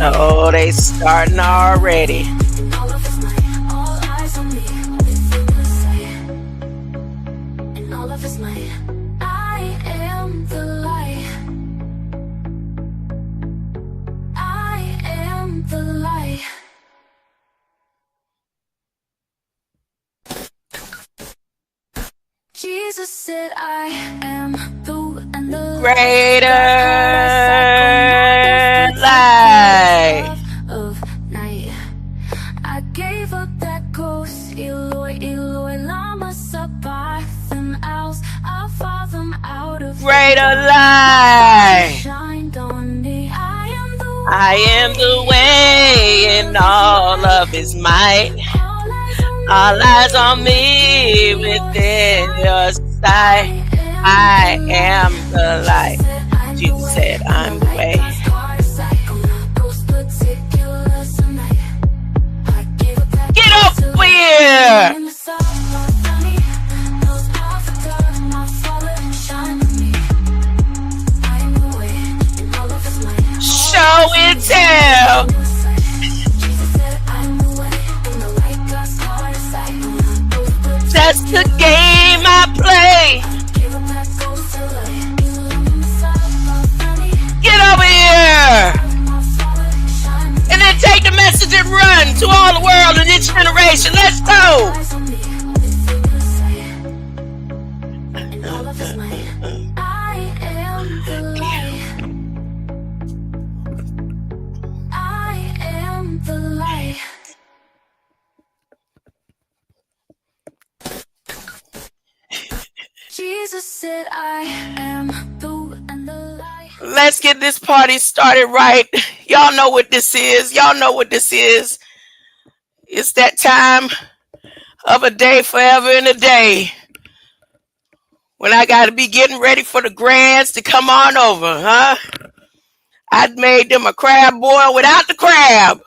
Oh, they starting already. Jesus said, I am the and the Greater light. of night. I gave up that ghost, Eloi, Eloi, lama sabachthani else. I'll fall them out of Greater light. shined on me. I am the way in all of his might. All eyes on me within your sight. I am the light. Jesus said, I'm the way. Get up here! Show and tell. That's the game I play. Get over here. And then take the message and run to all the world in this generation. Let's go. Jesus said, I am the and the light. Let's get this party started right. Y'all know what this is. Y'all know what this is. It's that time of a day, forever and a day, when I got to be getting ready for the grands to come on over, huh? I'd made them a crab boil without the crab.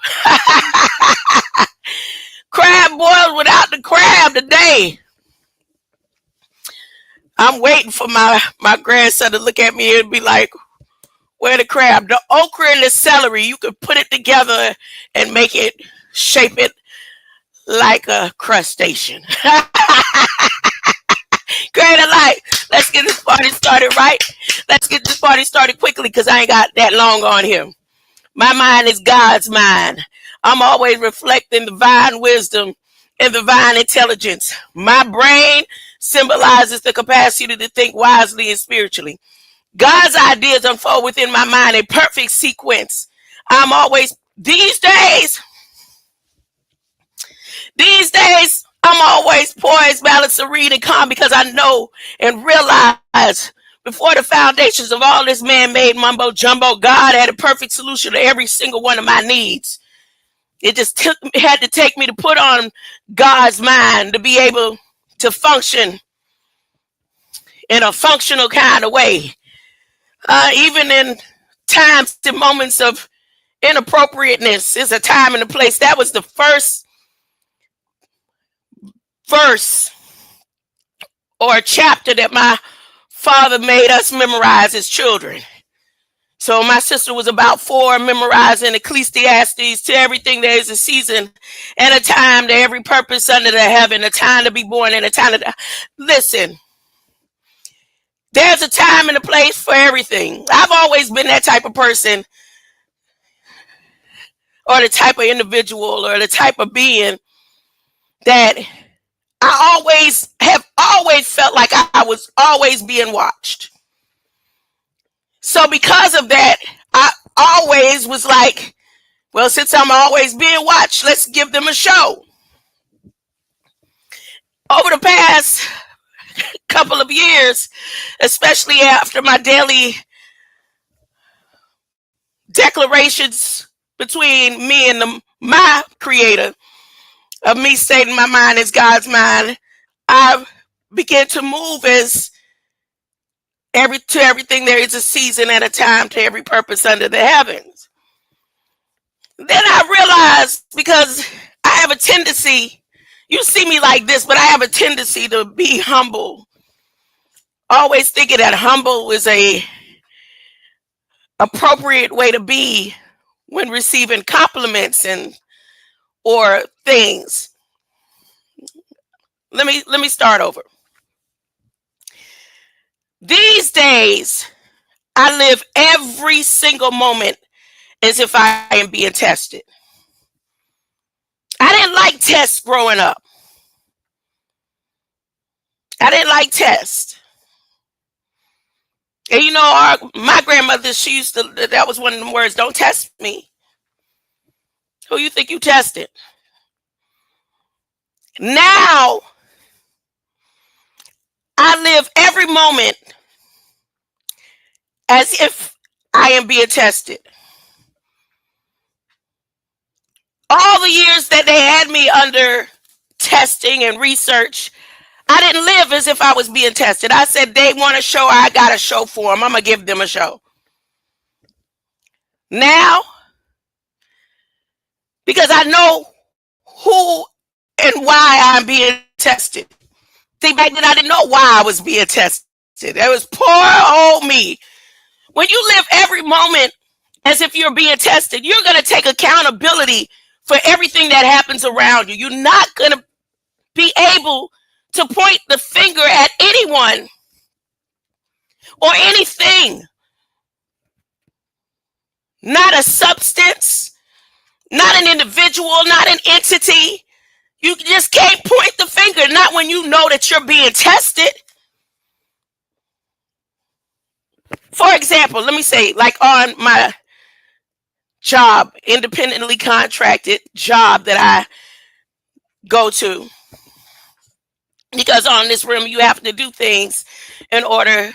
Crab boiled without the crab today. I'm waiting for my grandson to look at me and be like, where the crab? The okra and the celery, you could put it together and make it, shape it like a crustacean. Greater light. Let's get this party started right. Let's get this party started quickly because I ain't got that long on here. My mind is God's mind. I'm always reflecting divine wisdom and divine intelligence. My brain symbolizes the capacity to think wisely and spiritually. God's ideas unfold within my mind in perfect sequence. I'm always, these days, I'm always poised, balanced, serene, and calm because I know and realize before the foundations of all this man-made mumbo jumbo, God had a perfect solution to every single one of my needs. It just had to take me to put on God's mind to be able to function in a functional kind of way. Even in times and moments of inappropriateness is a time and a place. That was the first verse or a chapter that my father made us memorize as children. So my sister was about 4, memorizing Ecclesiastes. To everything there is a season and a time to every purpose under the heaven, a time to be born and a time to die. Listen, there's a time and a place for everything. I've always been that type of person, or the type of individual, or the type of being that I have always felt like I was always being watched. So because of that, I always was like, well, since I'm always being watched, let's give them a show. Over the past couple of years, especially after my daily declarations between me and my creator, of me stating my mind is God's mind, I began to move as to everything there is a season and a time to every purpose under the heavens. Then I realized, because I have a tendency You see me like this, but I have a tendency to be humble. Always thinking that humble is a appropriate way to be when receiving compliments and or things. Let me start over. These days, I live every single moment as if I am being tested. I didn't like tests growing up. I didn't like tests. And my grandmother, she used to, that was one of them words, don't test me. Who you think you tested? Now, I live every moment as if I am being tested. All the years that they had me under testing and research, I didn't live as if I was being tested. I said, they want a show, I got a show for them. I'm going to give them a show. Now, because I know who and why I'm being tested. See, back then I didn't know why I was being tested. It was poor old me. When you live every moment as if you're being tested, you're going to take accountability for everything that happens around you. You're not going to be able to point the finger at anyone or anything. Not a substance, not an individual, not an entity. You just can't point the finger, not when you know that you're being tested. For example, let me say, like on my job, independently contracted job that I go to, because on this rim you have to do things in order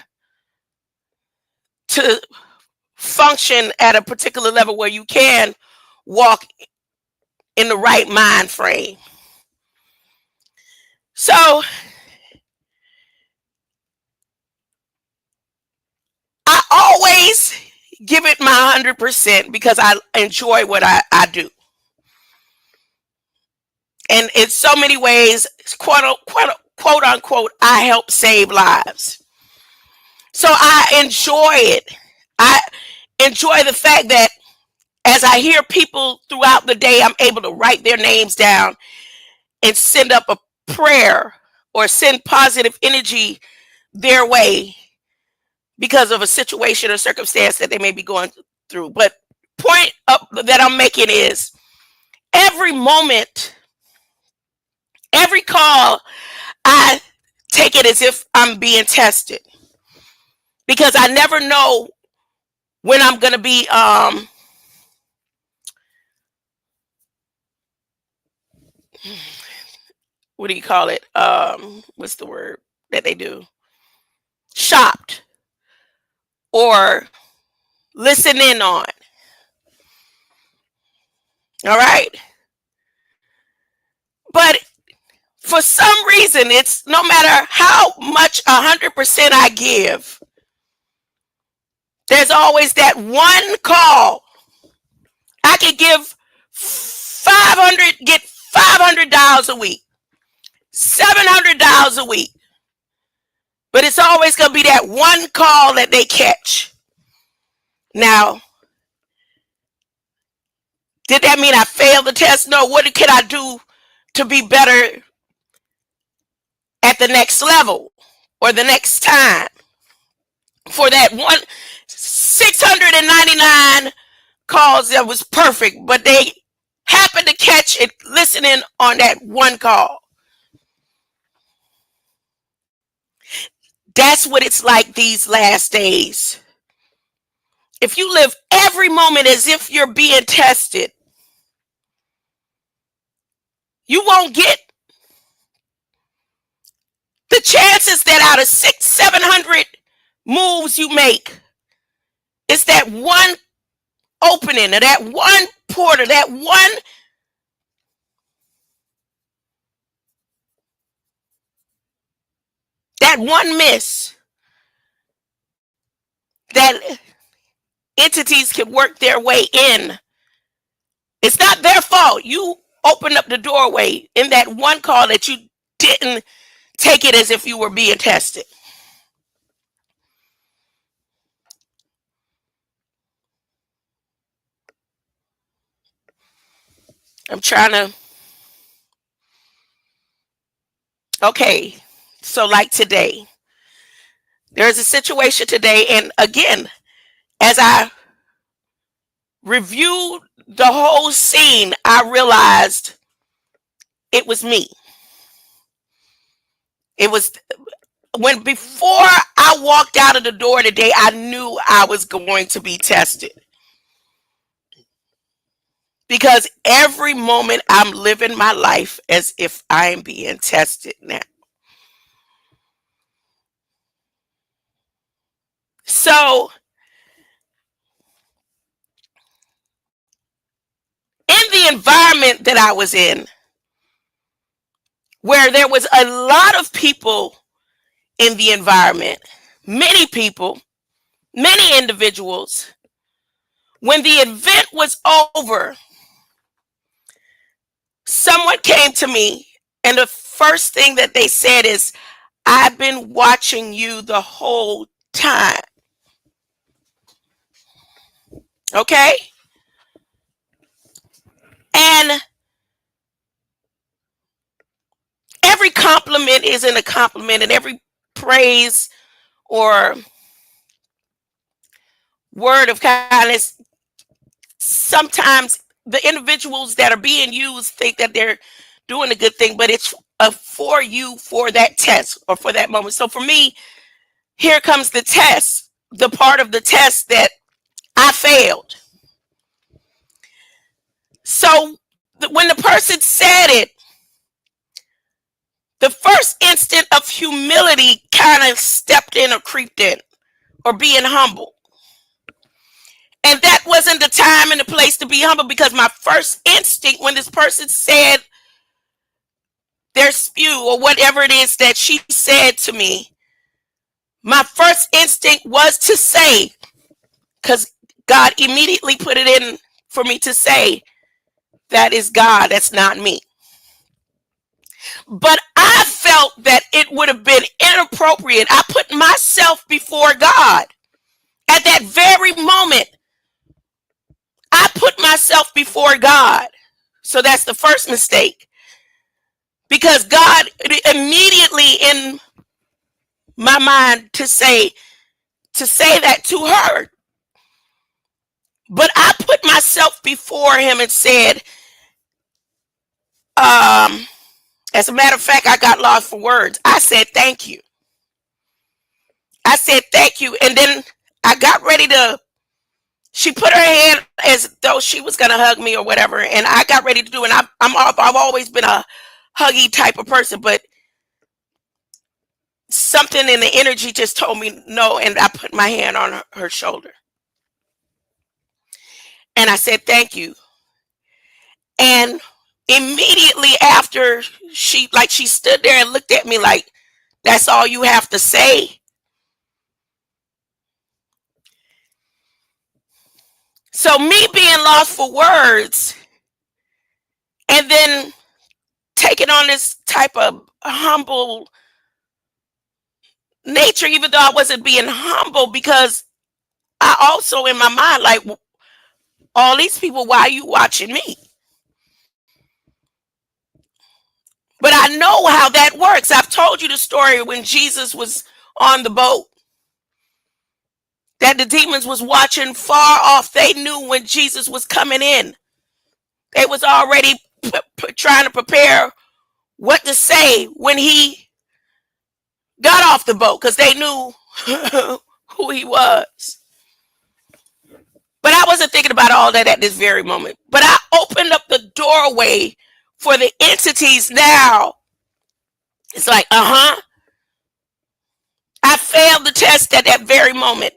to function at a particular level where you can walk in the right mind frame. So I always give it my 100% because I enjoy what I do. And in so many ways, quote unquote, I help save lives. So I enjoy it. I enjoy the fact that as I hear people throughout the day, I'm able to write their names down and send up a prayer or send positive energy their way because of a situation or circumstance that they may be going through. But point up that I'm making is every moment, every call, I take it as if I'm being tested because I never know when I'm going to be what do you call it? What's the word that they do? Shopped or listen in on. All right. But for some reason, it's no matter how much 100% I give, there's always that one call. I could give 500, get $500 a week, $700 a week. But it's always going to be that one call that they catch. Now, did that mean I failed the test? No. What can I do to be better at the next level or the next time? For that one 699 calls that was perfect, but they happened to catch it listening on that one call. That's what it's like these last days. If you live every moment as if you're being tested, you won't get the chances that out of 600-700 moves you make, it's that one opening or that one portal, that one miss that entities can work their way in. It's not their fault. You opened up the doorway in that one call that you didn't take it as if you were being tested. I'm trying to, okay, so like today, there's a situation today, and again, as I reviewed the whole scene, I realized it was me. It was when before I walked out of the door today, I knew I was going to be tested. Because every moment I'm living my life as if I am being tested now. So, in the environment that I was in, where there was a lot of people in the environment, many people, many individuals, when the event was over, someone came to me, and the first thing that they said is, I've been watching you the whole time. Okay? And every compliment isn't a compliment, and every praise or word of kindness, sometimes the individuals that are being used think that they're doing a good thing, but it's for you for that test or for that moment. So for me, here comes the test, the part of the test that I failed. So when the person said it, the first instant of humility kind of stepped in or creeped in, or being humble. And that wasn't the time and the place to be humble, because my first instinct when this person said their spew or whatever it is that she said to me, my first instinct was to say, because God immediately put it in for me to say, that is God, that's not me. But I felt that it would have been inappropriate. I put myself before God. At that very moment, I put myself before God. So that's the first mistake. Because God immediately in my mind to say that to her. But I put myself before him and said, as a matter of fact, I got lost for words. I said, thank you. I said, thank you. And then I got ready to, she put her hand as though she was going to hug me or whatever. And I got ready to do it. And I've always been a huggy type of person, but something in the energy just told me no. And I put my hand on her shoulder. And I said, thank you. And immediately after she stood there and looked at me like, that's all you have to say. So me being lost for words and then taking on this type of humble nature, even though I wasn't being humble, because I also in my mind, like, all these people, why are you watching me? But I know how that works. I've told you the story when Jesus was on the boat, that the demons was watching far off. They knew when Jesus was coming in. They was already trying to prepare what to say when he got off the boat, because they knew who he was. But I wasn't thinking about all that at this very moment. But I opened up the doorway for the entities now. It's like, I failed the test at that very moment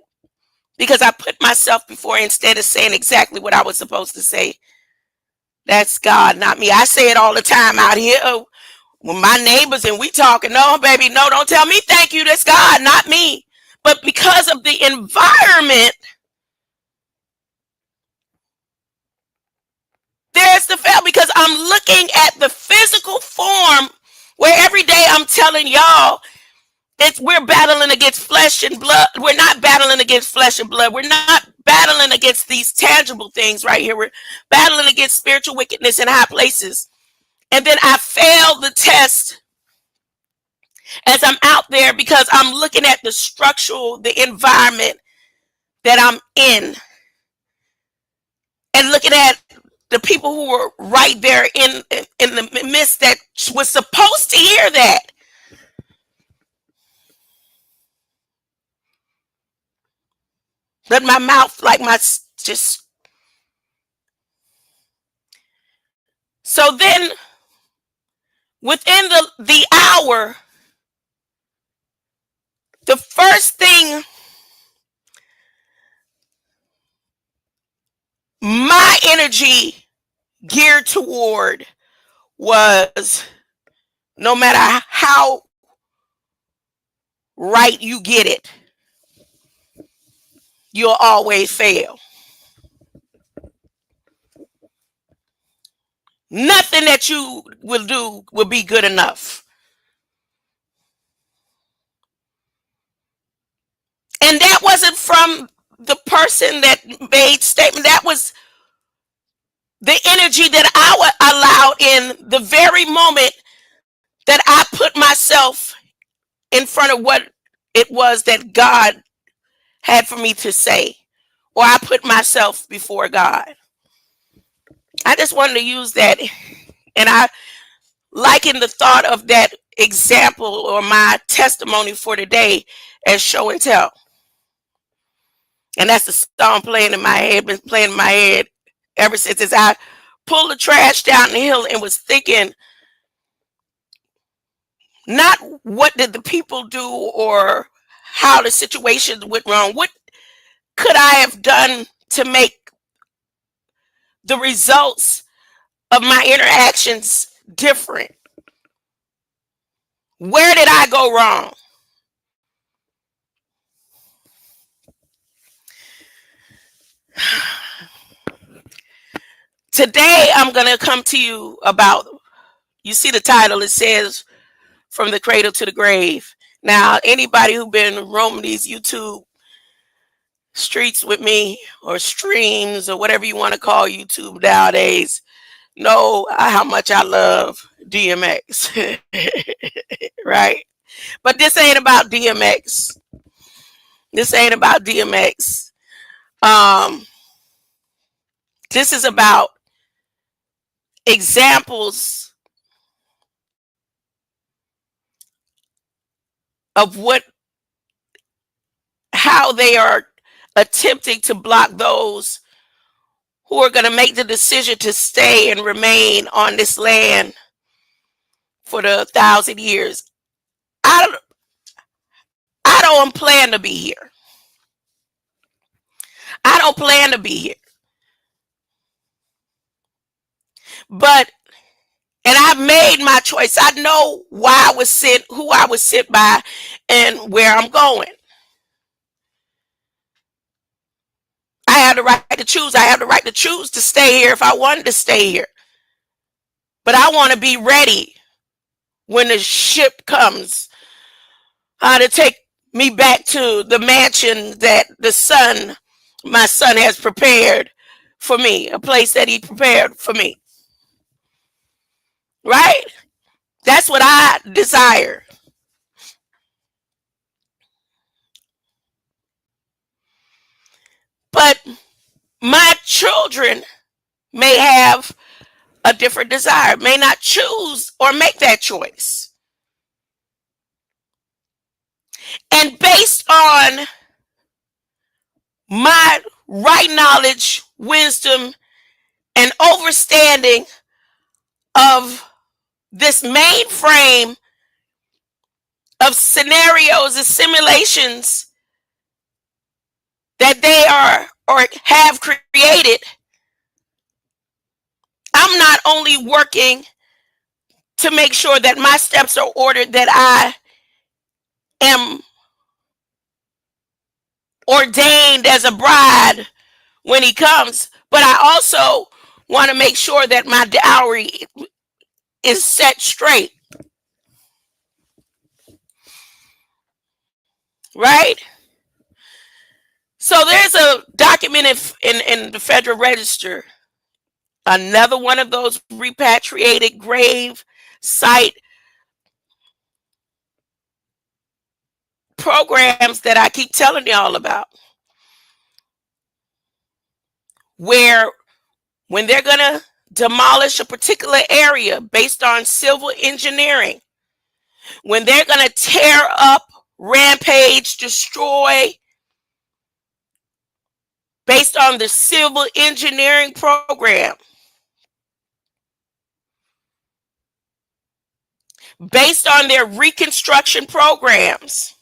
because I put myself before, instead of saying exactly what I was supposed to say. That's God, not me. I say it all the time out here with my neighbors, and we talking. No, baby, no, don't tell me thank you. That's God, not me. But because of the environment, there's the fail because I'm looking at the physical form where every day I'm telling y'all we're battling against flesh and blood. We're not battling against flesh and blood. We're not battling against these tangible things right here. We're battling against spiritual wickedness in high places. And then I failed the test as I'm out there because I'm looking at the structural, the environment that I'm in, and looking at the people who were right there in the midst that was supposed to hear that. But my mouth, like my just. So then, within the hour, the first thing my energy geared toward was, no matter how right you get it, you'll always fail. Nothing that you will do will be good enough. And that wasn't from the person that made statement. That was the energy that I allowed in the very moment that I put myself in front of what it was that God had for me to say, or I put myself before God. I just wanted to use that, and I liken the thought of that example or my testimony for today as show and tell. And that's the song playing in my head, been playing in my head ever since, as I pulled the trash down the hill and was thinking, not what did the people do or how the situations went wrong. What could I have done to make the results of my interactions different? Where did I go wrong? Today, I'm going to come to you about, you see the title, it says From the Cradle to the Grave. Now, anybody who's been roaming these YouTube streets with me, or streams, or whatever you want to call YouTube nowadays, know how much I love DMX. Right? But this ain't about DMX. This ain't about DMX. This is about examples of how they are attempting to block those who are going to make the decision to stay and remain on this land for the 1,000 years. I don't plan to be here. I don't plan to be here. But, and I've made my choice. I know why I was sent, who I was sent by, and where I'm going. I have the right to choose. I have the right to choose to stay here if I wanted to stay here. But I want to be ready when the ship comes to take me back to the mansion that my son has prepared for me, a place that he prepared for me. Right? That's what I desire. But my children may have a different desire, may not choose or make that choice. And based on my right knowledge, wisdom, and understanding of this mainframe of scenarios and simulations that they are or have created, I'm not only working to make sure that my steps are ordered, that I am ordained as a bride when he comes, but I also want to make sure that my dowry is set straight, right? So there's a document in the Federal Register, another one of those repatriated grave site programs that I keep telling y'all about, where when they're going to demolish a particular area based on civil engineering, when they're going to tear up, rampage, destroy based on the civil engineering program, based on their reconstruction programs,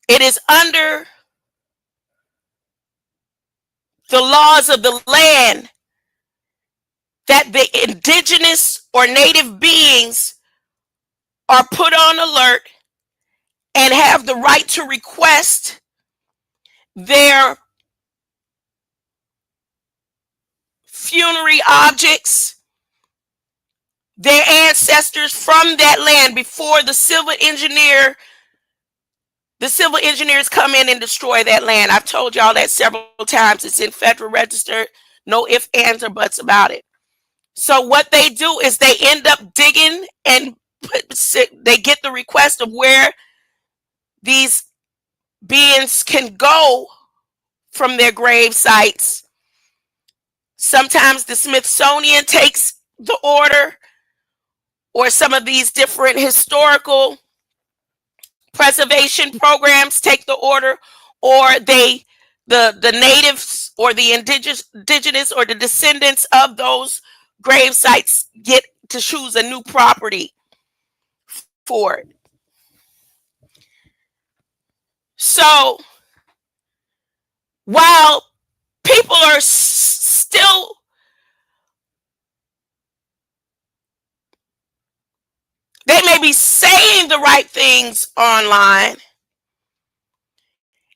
it is under the laws of the land that the indigenous or native beings are put on alert and have the right to request their funerary objects, their ancestors from that land before the civil engineers come in and destroy that land. I've told y'all that several times. It's in Federal Register. No ifs, ands, or buts about it. So what they do is they end up digging and they get the request of where these beings can go from their grave sites. Sometimes the Smithsonian takes the order, or some of these different historical preservation programs take the order, or the natives or the indigenous or the descendants of those grave sites get to choose a new property for it. So while people are still they may be saying the right things online,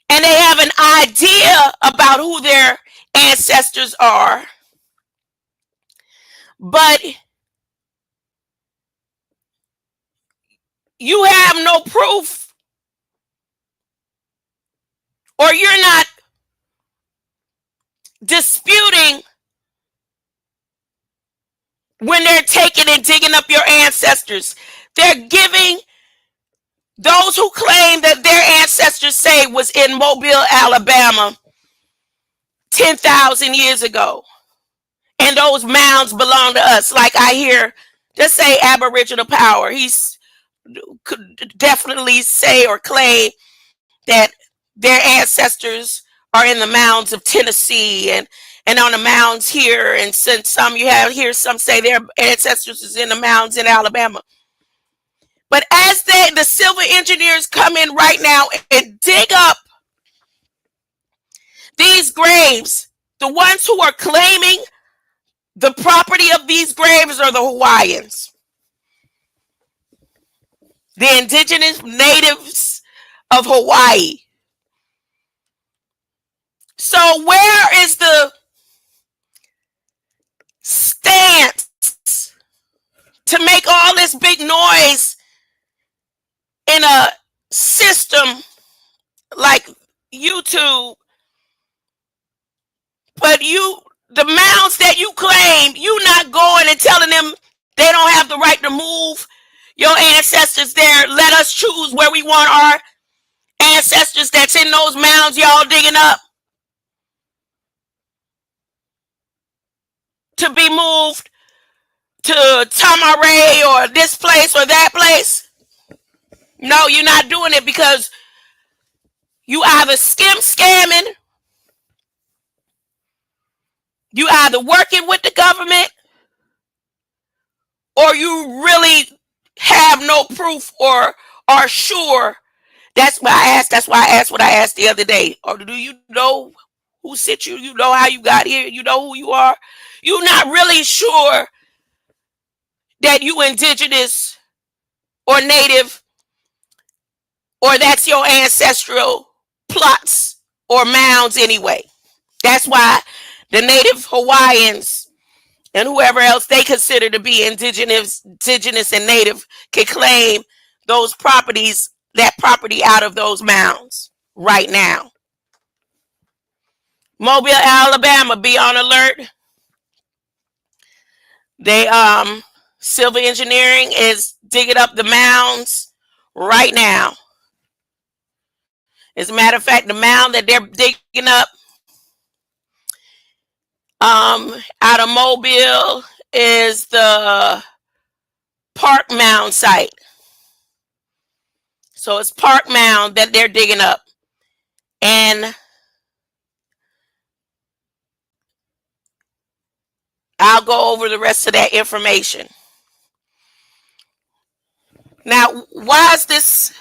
and they have an idea about who their ancestors are, but you have no proof, or you're not disputing when they're taking and digging up your ancestors. They're giving those who claim that their ancestors say was in Mobile, Alabama 10,000 years ago, and those mounds belong to us. Like I hear, just say Aboriginal Power. He's could definitely say or claim that their ancestors are in the mounds of Tennessee and on the mounds here, and since some you have here, some say their ancestors is in the mounds in Alabama. But as the civil engineers come in right now and dig up these graves, the ones who are claiming the property of these graves are the Hawaiians, the indigenous natives of Hawaii. So where is the stance to make all this big noise in a system like YouTube? But the mounds that you claim, you not going and telling them they don't have the right to move your ancestors there. Let us choose where we want our ancestors that's in those mounds y'all digging up to be moved to Tamaray or this place or that place. No, you're not doing it because you either scamming, you either working with the government, or you really have no proof or are sure. That's why I asked. That's why I asked what I asked the other day. Or do you know who sent you? You know how you got here. You know who you are. You're not really sure that you indigenous or native, or that's your ancestral plots or mounds anyway. That's why the native Hawaiians and whoever else they consider to be indigenous and native can claim those properties, that property out of those mounds right now. Mobile, Alabama, be on alert. They civil engineering is digging up the mounds right now. As a matter of fact, the mound that they're digging up out of Mobile is the Park Mound site. So it's Park Mound that they're digging up. And I'll go over the rest of that information. Now, why is this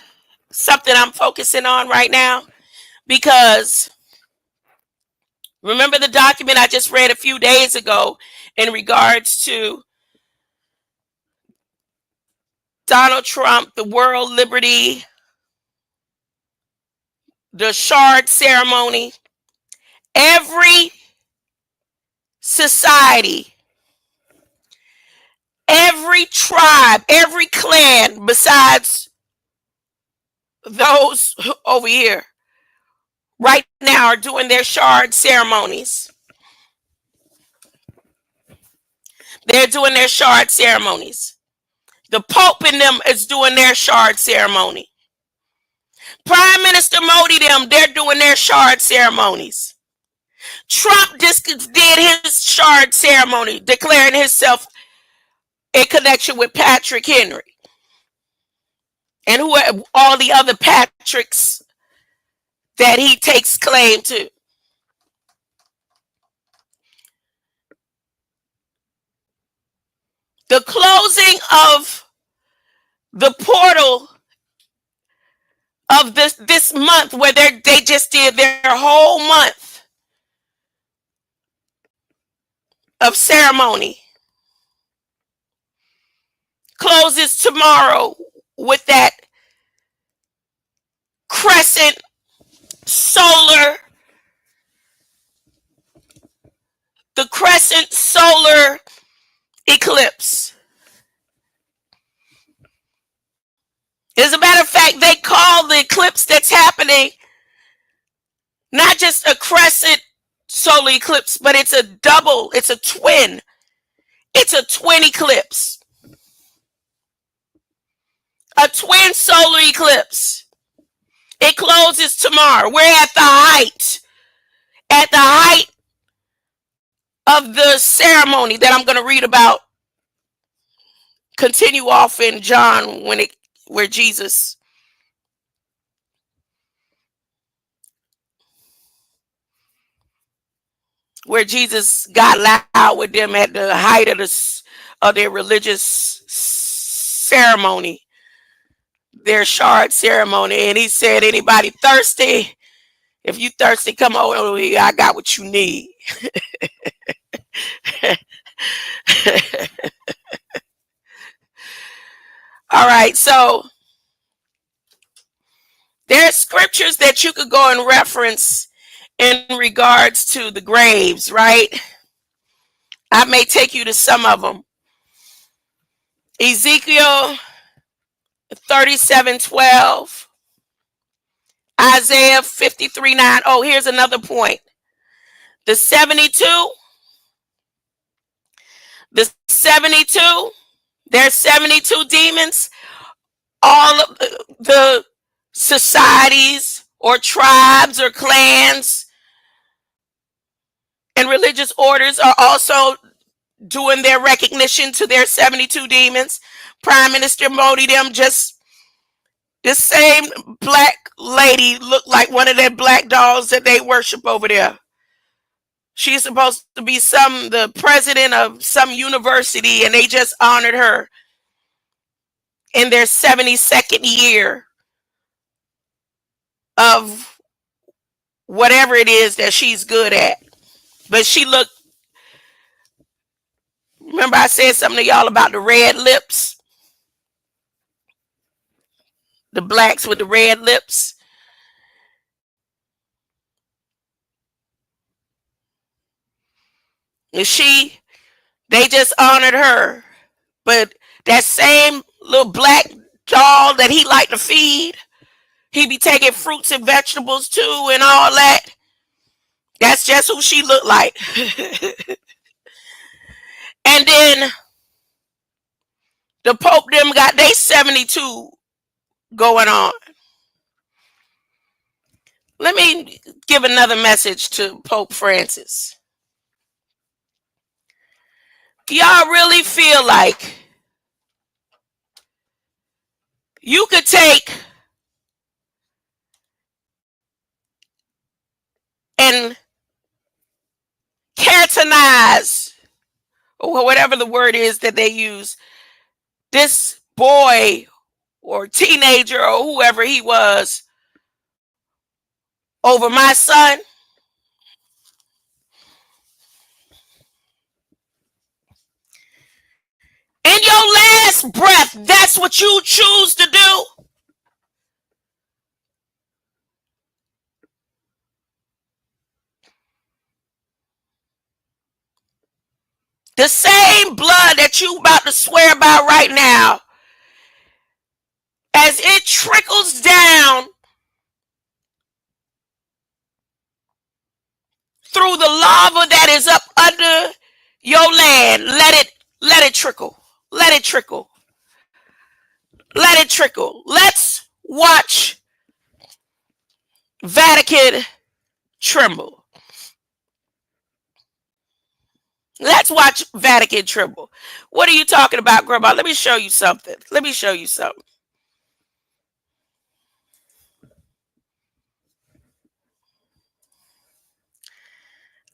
something I'm focusing on right now? Because remember the document I just read a few days ago in regards to Donald Trump, the world liberty, the shard ceremony. Every society, every tribe, every clan besides those over here right now are doing their shard ceremonies. They're doing their shard ceremonies. The Pope and them is doing their shard ceremony. Prime Minister Modi them, they're doing their shard ceremonies. Trump just did his shard ceremony, declaring himself in connection with Patrick Henry and who all the other Patricks that he takes claim to. The closing of the portal of this month, where they just did their whole month of ceremony, closes tomorrow with that crescent solar, the crescent solar eclipse. As a matter of fact, they call the eclipse that's happening not just a crescent solar eclipse, but it's a double, it's a twin. It's a twin eclipse. A twin solar eclipse. It closes tomorrow. We're at the height of the ceremony that I'm going to read about. Continue off in John where Jesus got loud with them at the height of their religious ceremony, their shard ceremony. And he said, anybody thirsty? If you thirsty, come over here. I got what you need. All right, so there are scriptures that you could go and reference in regards to the graves, right? I may take you to some of them. Ezekiel 37:12, Isaiah 53:9. Oh, here's another point. The 72, there's 72 demons. All of the societies or tribes or clans and religious orders are also doing their recognition to their 72 demons. Prime Minister Modi them, just this same black lady looked like one of their black dolls that they worship over there. She's supposed to be the president of some university, and they just honored her in their 72nd year of whatever it is that she's good at. But she looked, remember I said something to y'all about the red lips? The blacks with the red lips. And they just honored her. But that same little black doll that he liked to feed, he be taking fruits and vegetables too and all that. That's just who she looked like. And then the Pope them got they 72 going on. Let me give another message to Pope Francis. Y'all really feel like you could take and canonize, or whatever the word is that they use, this boy or teenager or whoever he was over my son? In your last breath, that's what you choose to do? The same blood that you about to swear by right now, as it trickles down through the lava that is up under your land, let it trickle. Let it trickle. Let it trickle. Let's watch Vatican tremble. Let's watch Vatican tremble. What are you talking about, Grandma? Let me show you something. Let me show you something.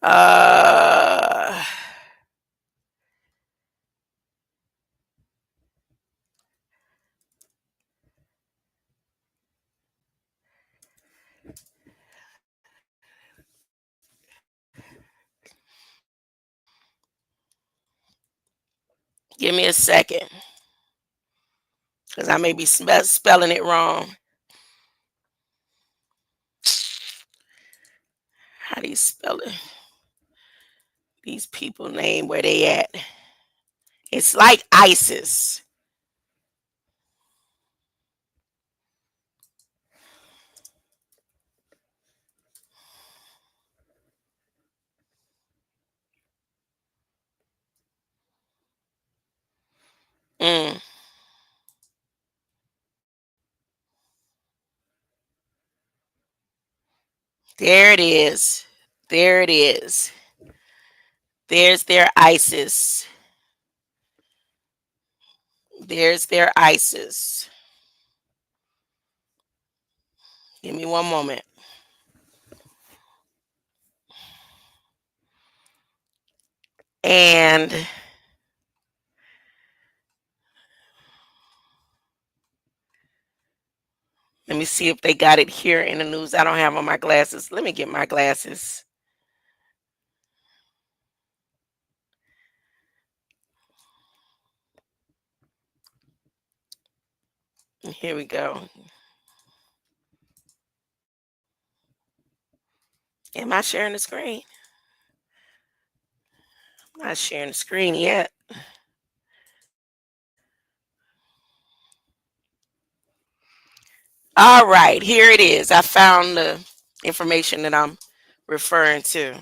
Uh, Give me a second, because I may be spelling it wrong. How do you spell it? These people name where they at. It's like ISIS. Mm, there it is. There it is. There's their ISIS. There's their ISIS. Give me one moment. And let me see if they got it here in the news. I don't have on my glasses. Let me get my glasses. Here we go. Am I sharing the screen? I'm not sharing the screen yet. All right, here it is. I found the information that I'm referring to.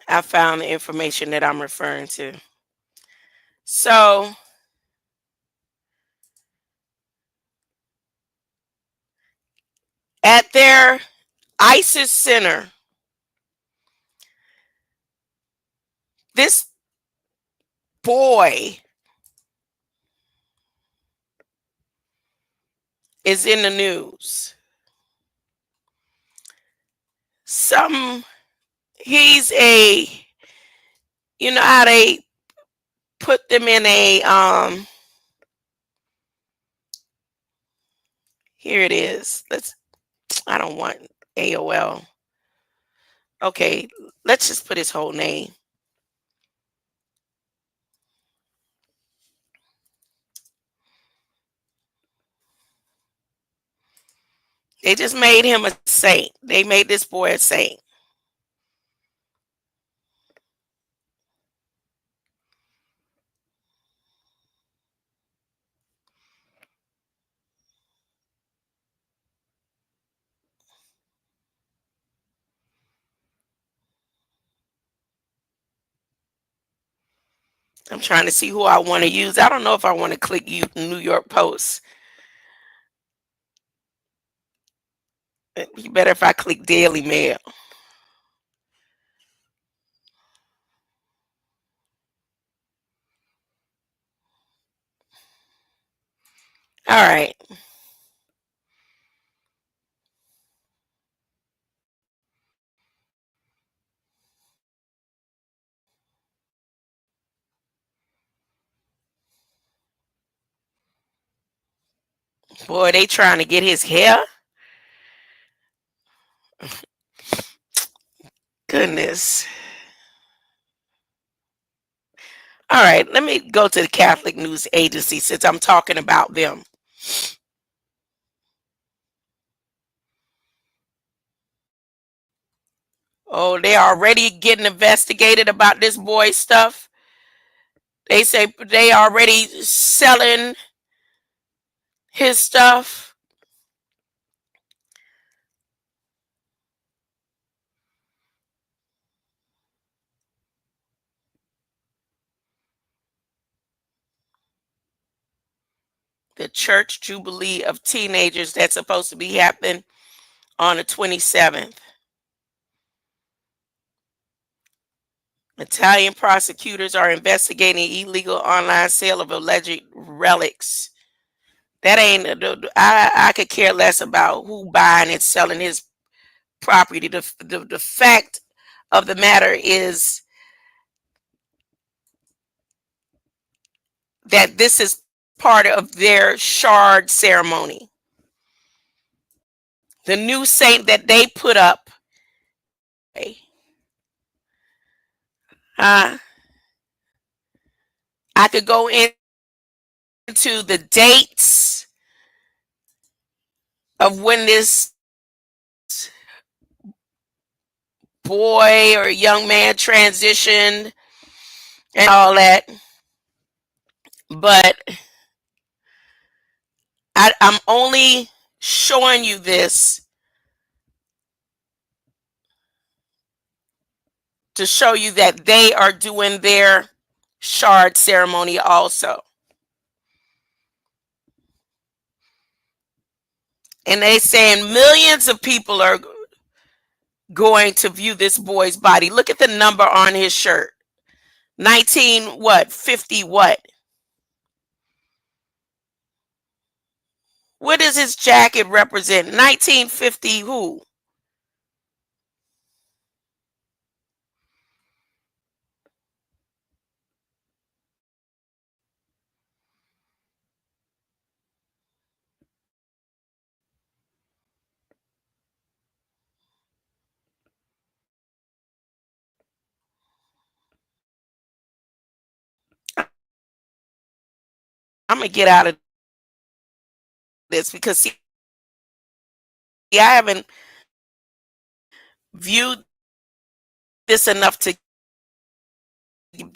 I found the information that I'm referring to. So, at their ISIS center, this boy is in the news. Some He's a, you know how they put them in a here it is. I don't want AOL. Okay, let's just put his whole name. They just made him a saint. They made this boy a saint. I'm trying to see who I want to use. I don't know if I want to click New York Post. It'd be better if I click Daily Mail. All right. Boy, they trying to get his hair. Goodness. All right, let me go to the Catholic News Agency since I'm talking about them. Oh, they already getting investigated about this boy stuff. They say they already selling his stuff. The church jubilee of teenagers that's supposed to be happening on the 27th. Italian prosecutors are investigating illegal online sale of alleged relics. That ain't. I could care less about who buying and selling his property. The fact of the matter is that this is part of their shard ceremony. The new saint that they put up. Uh, I could go into the dates of when this boy or young man transitioned and all that, but I'm only showing you this to show you that they are doing their shard ceremony also. And they saying millions of people are going to view this boy's body. Look at the number on his shirt. 19 what? 50 what? What does his jacket represent? 1950 who? I'm going to get out of this because see, I haven't viewed this enough to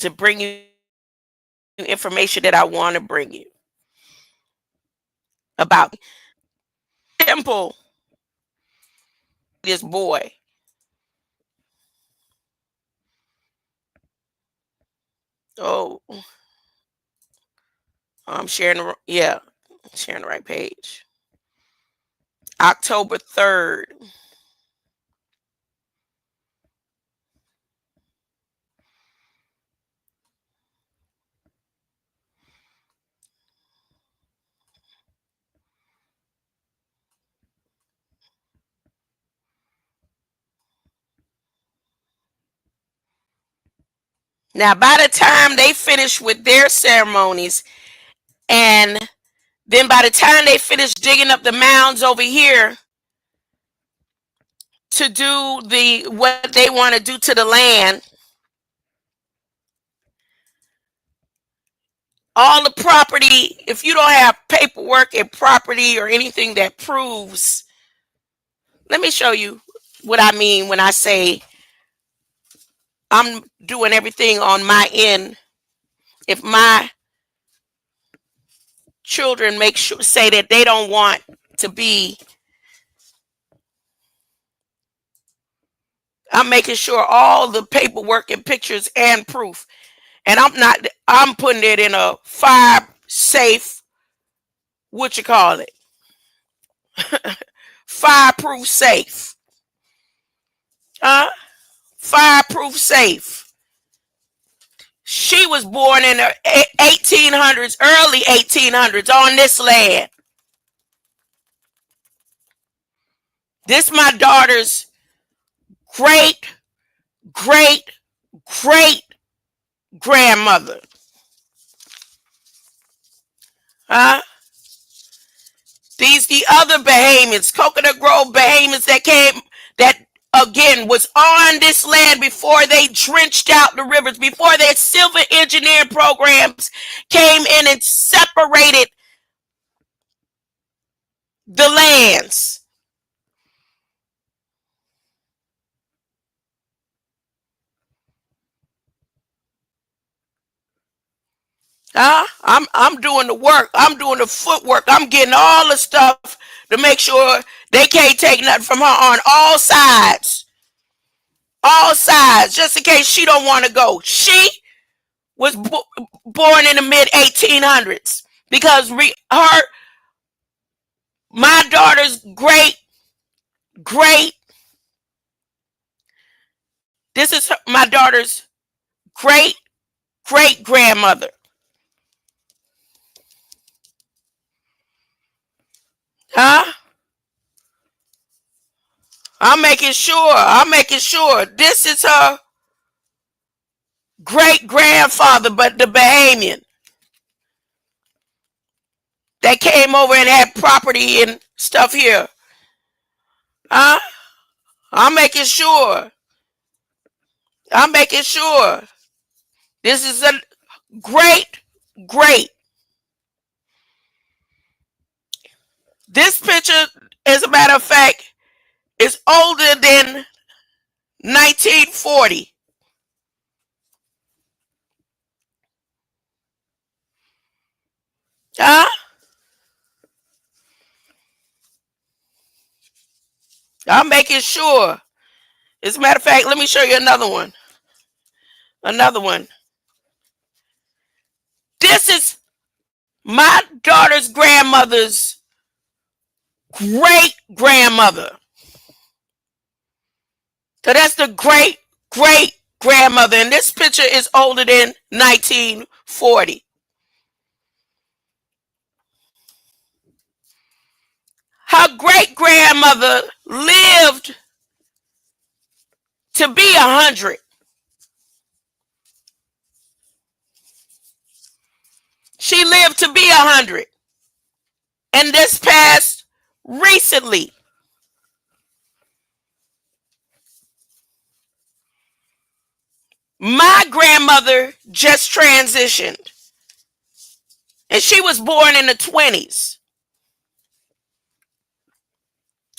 bring you information that I want to bring you about Temple, this boy. Oh, I'm sharing sharing the right page. October 3rd. Now, by the time they finish with their ceremonies, and then by the time they finish digging up the mounds over here to do what they want to do to the land, all the property, if you don't have paperwork and property or anything that proves Let me show you what I mean when I say I'm doing everything on my end. If my children make sure say that they don't want to be, I'm making sure all the paperwork and pictures and proof, and I'm putting it in a fire safe, what you call it, fireproof safe. uh Fireproof safe. She was born in the 1800s, early 1800s, on this land. This my daughter's great great great grandmother. Huh? These the other Bahamians, Coconut Grove Bahamians that came, that again was on this land before they drenched out the rivers, before their civil engineering programs came in and separated the lands. Huh? I'm doing the work. I'm doing the footwork. I'm getting all the stuff to make sure they can't take nothing from her on all sides. All sides, just in case she don't want to go. She was born in the mid 1800s because my daughter's great this is my daughter's great grandmother. Huh? I'm making sure this is her great grandfather, but the Bahamian that came over and had property and stuff here. Huh? I'm making sure. I'm making sure. This is a great, great. This picture, as a matter of fact, is older than 1940. Huh? I'm making sure. As a matter of fact, let me show you another one. Another one. This is my daughter's grandmother's great grandmother. So that's the great grandmother. And this picture is older than 1940. Her great grandmother lived to be 100. She lived to be 100. And this passed recently. My grandmother just transitioned. And she was born in the 20s.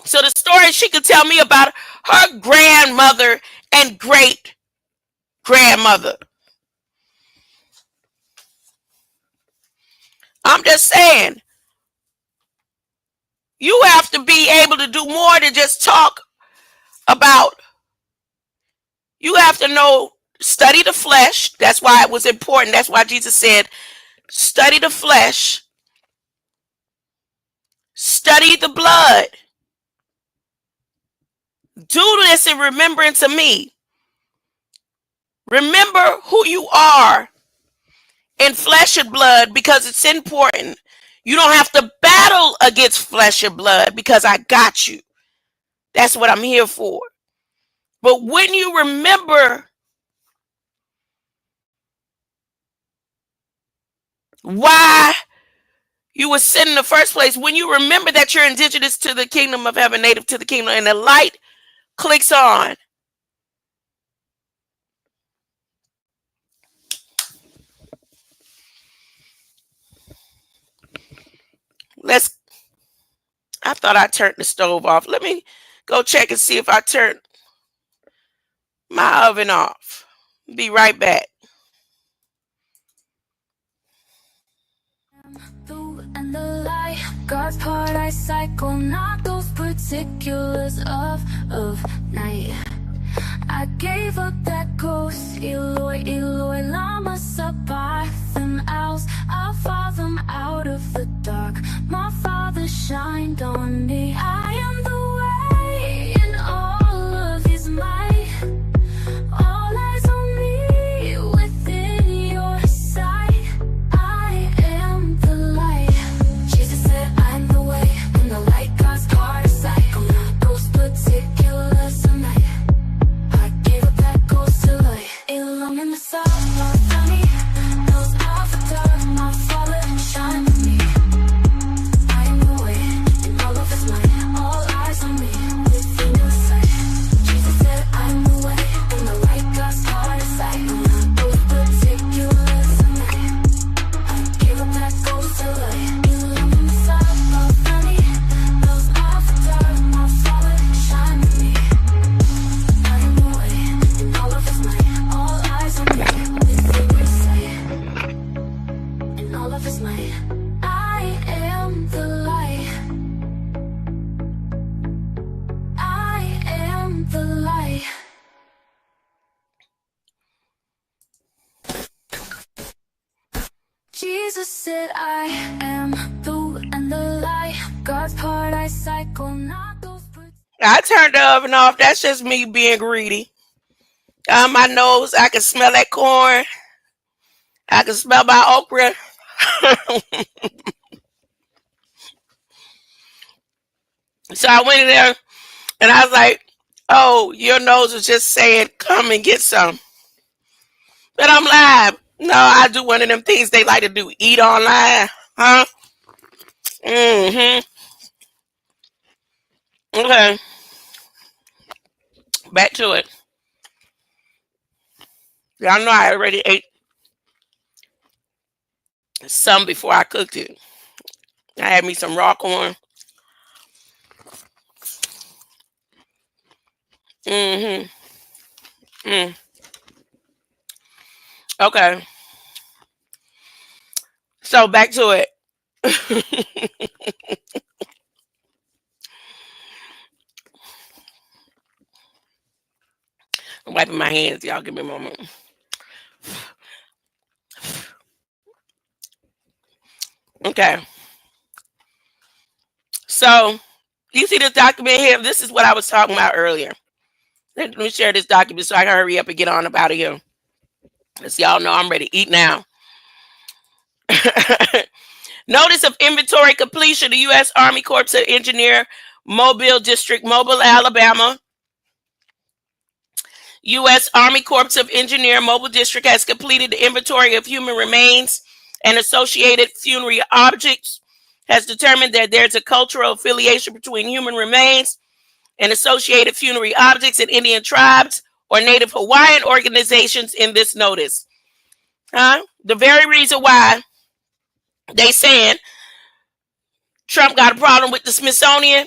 So the story she could tell me about her grandmother and great grandmother. I'm just saying, you have to be able to do more than just talk about. You have to know, study the flesh. That's why it was important. That's why Jesus said, study the flesh, study the blood. Do this in remembrance of me. Remember who you are in flesh and blood because it's important. You don't have to battle against flesh and blood because I got you. That's what I'm here for. But when you remember why you were sent in the first place, when you remember that you're indigenous to the kingdom of heaven, native to the kingdom, and the light clicks on, let's, I thought I turned the stove off. Let me go check and see if I turned my oven off. Be right back. And the light, God's part I cycle, not those particulars of night. I gave up that ghost, Eloi, Eloi, lama sabachthani aus. I fought them out of the dark. My Father shined on me. I am the way in all of His might. All eyes on me within your sight. I am the light. Jesus said, I'm the way and the light. God's part of cycle, not those particulars of night. I gave up that ghost to light. Along in the summer, sunny, those avatar, my Father shine on me. I am the way in all of His light. All eyes on me within your sight. Jesus said, I'm the way and the light. God's part of cycle, not those particulars of night. I gave up that ghost to light. Along in the summer, sunny, those avatar, my Father shine on me. I am the way in all of His might. All eyes on me within your sight. In all of His might. I am the light. I am the light. Jesus said, I am the and the light. God's part I cycle, not those. I turned the oven off. That's just me being greedy. On my nose, I can smell that corn. I can smell my okra. So I went in there and I was like, oh, your nose is just saying, come and get some. But I'm live. No, I do one of them things they like to do, eat online. Huh? Mm-hmm. Okay. Back to it. Y'all know I already ate some before I cooked it. I had me some raw corn. Mm-hmm. Mm. Okay. So back to it. I'm wiping my hands. Y'all give me a moment. Okay. So you see this document here? This is what I was talking about earlier. Let me share this document so I can hurry up and get on up out of here. As y'all know, I'm ready to eat now. Notice of inventory completion. The U.S. Army Corps of Engineer, Mobile District, Mobile, Alabama. U.S. Army Corps of Engineer, Mobile District has completed the inventory of human remains and associated funerary objects, has determined that there's a cultural affiliation between human remains and associated funerary objects in Indian tribes or Native Hawaiian organizations in this notice. The very reason why they saying Trump got a problem with the Smithsonian,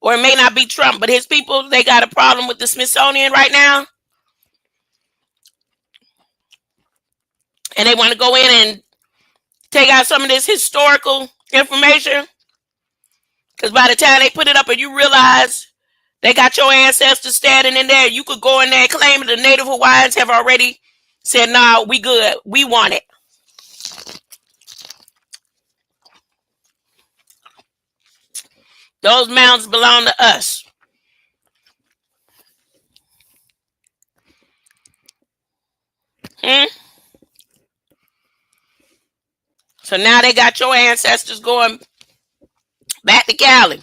or it may not be Trump, but his people, they got a problem with the Smithsonian right now. And they want to go in and take out some of this historical information. Because by the time they put it up and you realize they got your ancestors standing in there, you could go in there and claim the Native Hawaiians have already said, nah, we good. We want it. Those mounds belong to us. So now they got your ancestors going back to Cali.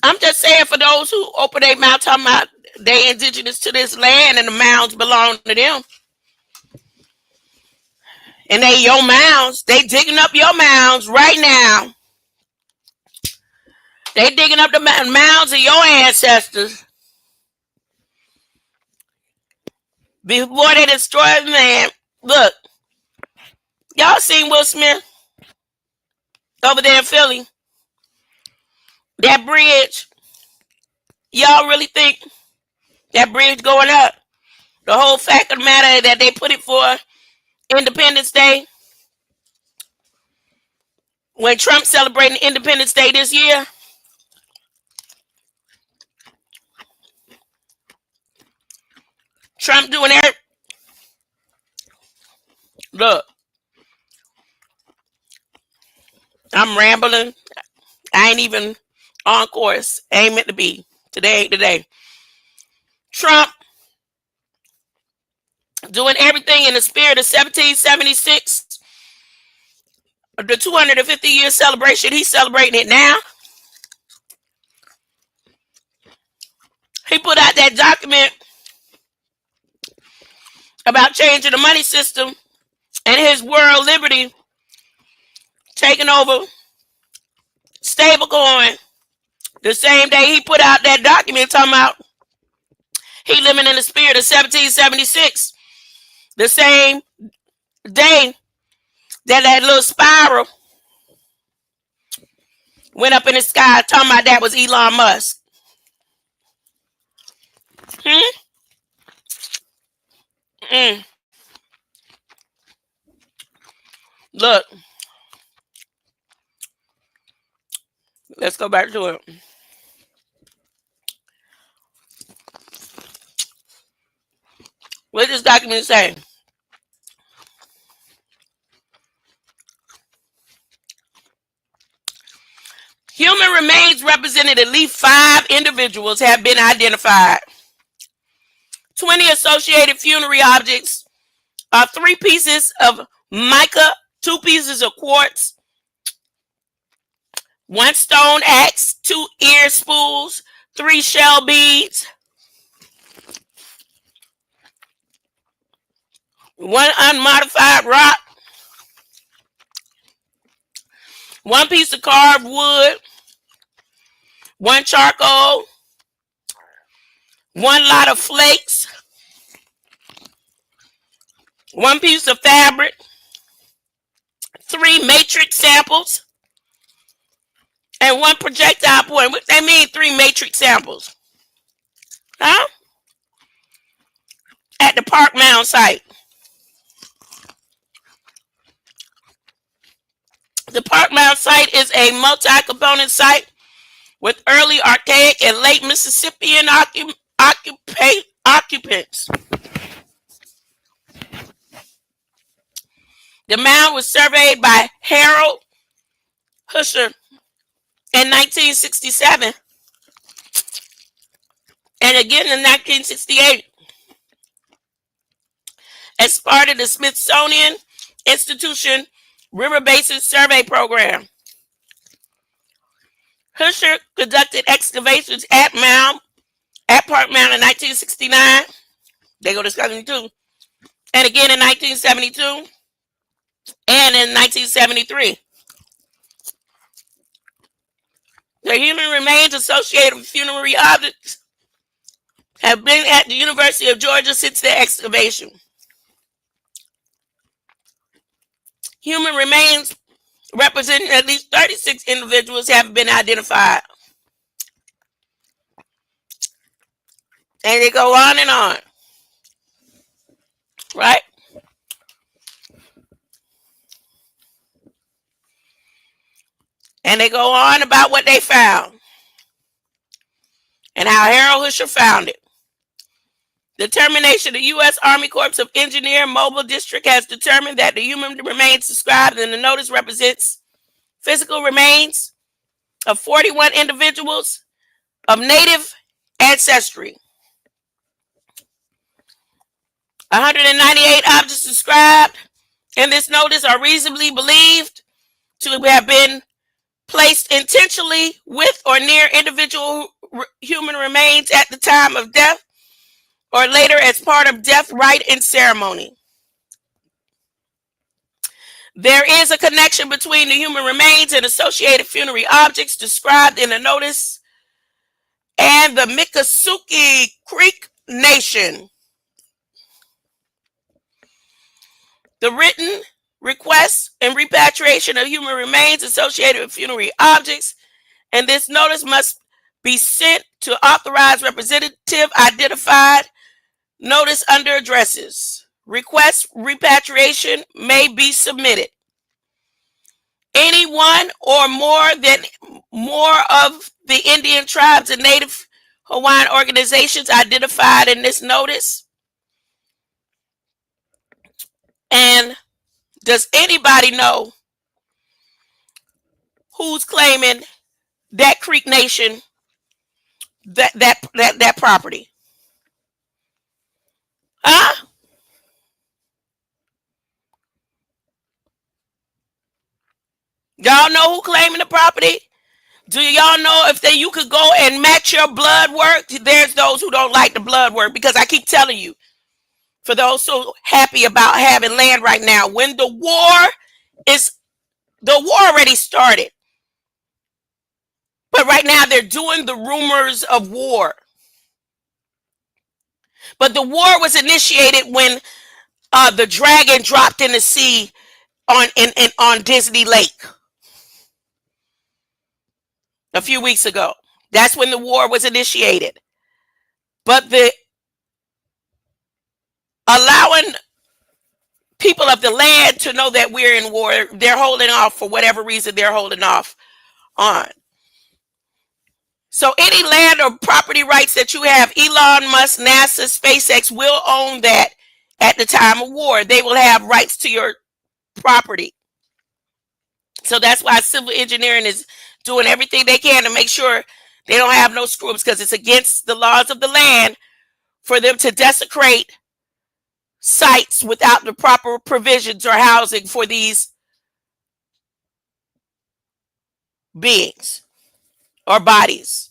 I'm just saying, for those who open their mouth talking about they indigenous to this land and the mounds belong to them. And they your mounds. They digging up your mounds right now. They digging up the mounds of your ancestors before they destroy the land. Look, y'all seen Will Smith over there in Philly? That bridge, y'all really think that bridge going up? The whole fact of the matter that they put it for Independence Day, when Trump celebrating Independence Day this year, Trump doing that. Look, I'm rambling. I ain't even on course. Ain't meant to be. Today ain't today. Trump doing everything in the spirit of 1776, the 250-year celebration. He's celebrating it now. He put out that document about changing the money system and his world liberty taking over stablecoin the same day he put out that document talking about he living in the spirit of 1776. The same day that little spiral went up in the sky talking about that was Elon Musk. Mm. Look, let's go back to it. What does this document say? Human remains representing at least 5 individuals have been identified. 20 associated funerary objects are 3 pieces of mica, 2 pieces of quartz, 1 stone axe, 2 ear spools, 3 shell beads, 1 unmodified rock, 1 piece of carved wood, 1 charcoal, 1 lot of flakes, 1 piece of fabric, 3 matrix samples, and 1 projectile point. What they mean 3 matrix samples? Huh? At the Park Mound site. The Park Mound site is a multi-component site with early archaic and late Mississippian occupants. The mound was surveyed by Harold Husher in 1967 and again in 1968 as part of the Smithsonian Institution River Basin Survey Program. Husher conducted excavations at Park Mound in 1969. They go to 72. And again in 1972 and in 1973. The human remains associated with funerary objects have been at the University of Georgia since their excavation. Human remains representing at least 36 individuals have been identified. And they go on and on. Right? And they go on about what they found and how Harold Husher found it. Determination: the U.S. Army Corps of Engineer Mobile District has determined that the human remains described in the notice represents physical remains of 41 individuals of native ancestry. 198 objects described in this notice are reasonably believed to have been placed intentionally with or near individual human remains at the time of death or later as part of death rite and ceremony. There is a connection between the human remains and associated funerary objects described in the notice and the Miccosukee Creek Nation. The written requests and repatriation of human remains associated with funerary objects and this notice must be sent to authorized representative identified. Notice under addresses. Request repatriation may be submitted. Any one or more of the Indian tribes and Native Hawaiian organizations identified in this notice. And does anybody know who's claiming that Creek Nation, that property? Huh? Y'all know who claiming the property? Do y'all know if you could go and match your blood work? There's those who don't like the blood work, because I keep telling you, for those so happy about having land right now, when the war already started. But right now they're doing the rumors of war. But the war was initiated when the dragon dropped in the sea on Disney Lake a few weeks ago. That's when the war was initiated. But the allowing people of the land to know that we're in war, they're holding off for whatever reason they're holding off on. So any land or property rights that you have, Elon Musk, NASA, SpaceX will own that at the time of war. They will have rights to your property. So that's why civil engineering is doing everything they can to make sure they don't have no screw-ups, because it's against the laws of the land for them to desecrate sites without the proper provisions or housing for these beings or bodies.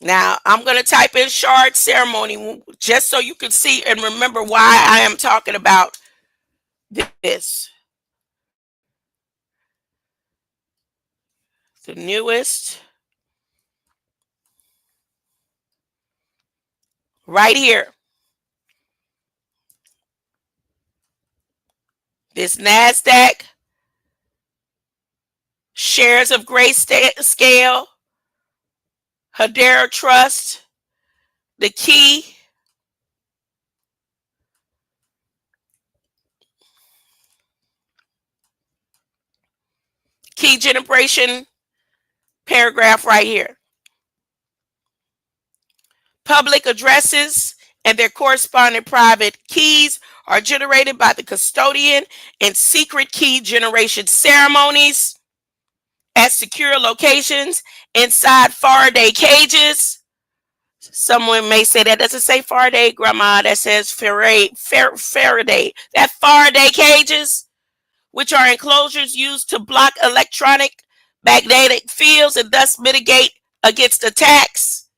Now, I'm going to type in shard ceremony just so you can see and remember why I am talking about this. The newest. Right here. This NASDAQ. Shares of Grayscale. Hedera Trust. The key. Key generation paragraph right here. Public addresses and their corresponding private keys are generated by the custodian in secret key generation ceremonies at secure locations inside Faraday cages. Someone may say that doesn't say Faraday, Grandma. That says Faraday. That Faraday cages, which are enclosures used to block electronic magnetic fields and thus mitigate against attacks.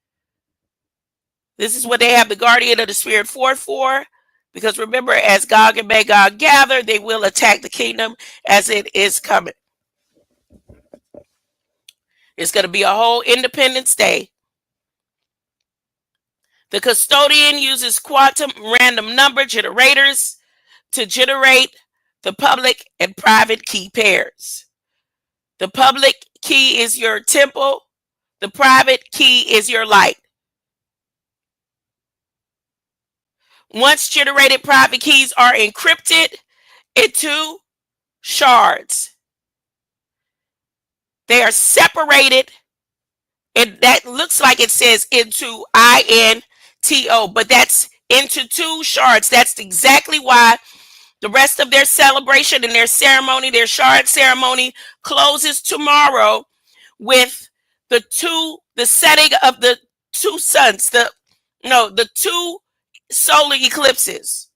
This is what they have the guardian of the spirit fort for. Because remember, as Gog and Magog gather, they will attack the kingdom as it is coming. It's going to be a whole Independence Day. The custodian uses quantum random number generators to generate the public and private key pairs. The public key is your temple. The private key is your light. Once generated, private keys are encrypted into shards. They are separated, and that looks like it says into INTO, but that's into two shards. That's exactly why the rest of their celebration and their ceremony, their shard ceremony, closes tomorrow with the setting of the two suns, the two solar eclipses,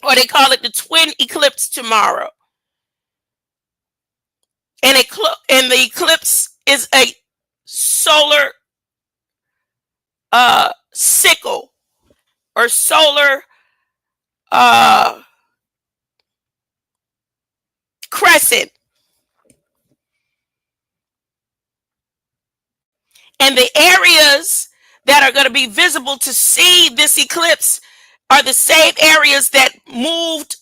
or they call it the twin eclipse tomorrow. And the eclipse is a solar sickle or solar crescent. And the areas that are going to be visible to see this eclipse are the same areas that moved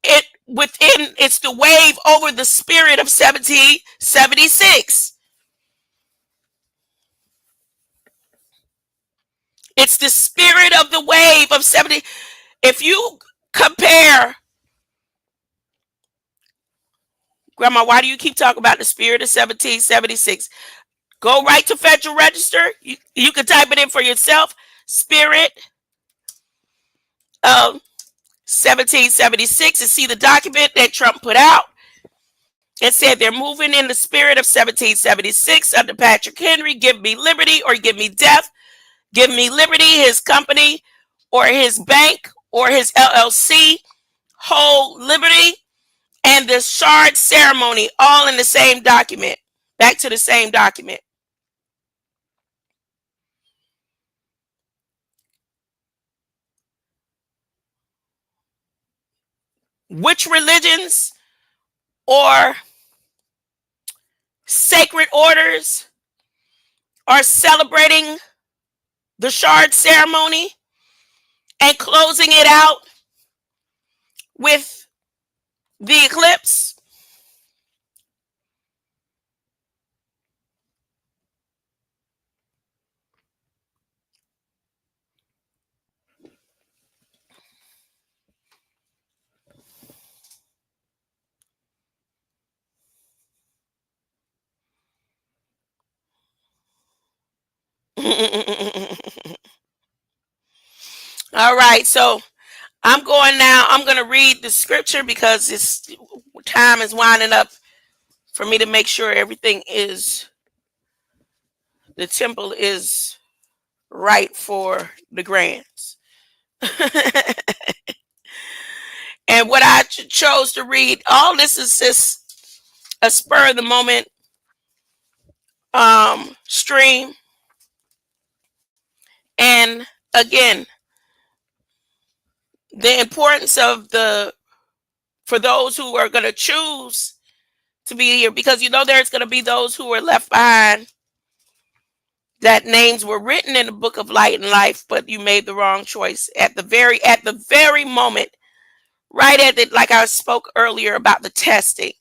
it within. It's the wave over the spirit of 1776. It's the spirit of the wave of 70. If you compare, Grandma, why do you keep talking about the spirit of 1776? Go right to Federal Register. You can type it in for yourself. Spirit of 1776, and see the document that Trump put out. It said they're moving in the spirit of 1776 under Patrick Henry. Give me liberty or give me death. Give me liberty, his company or his bank or his LLC. Hold liberty and the shard ceremony, all in the same document. Back to the same document. Which religions or sacred orders are celebrating the shard ceremony and closing it out with the eclipse? All right, so I'm going now. I'm going to read the scripture because this time is winding up for me to make sure everything is, the temple is right for the grants. And what I chose to read, all this is just a spur of the moment stream. And again, the importance of for those who are going to choose to be here, because there's going to be those who are left behind that names were written in the book of light and life, but you made the wrong choice at the very moment, right at it, like I spoke earlier about the testing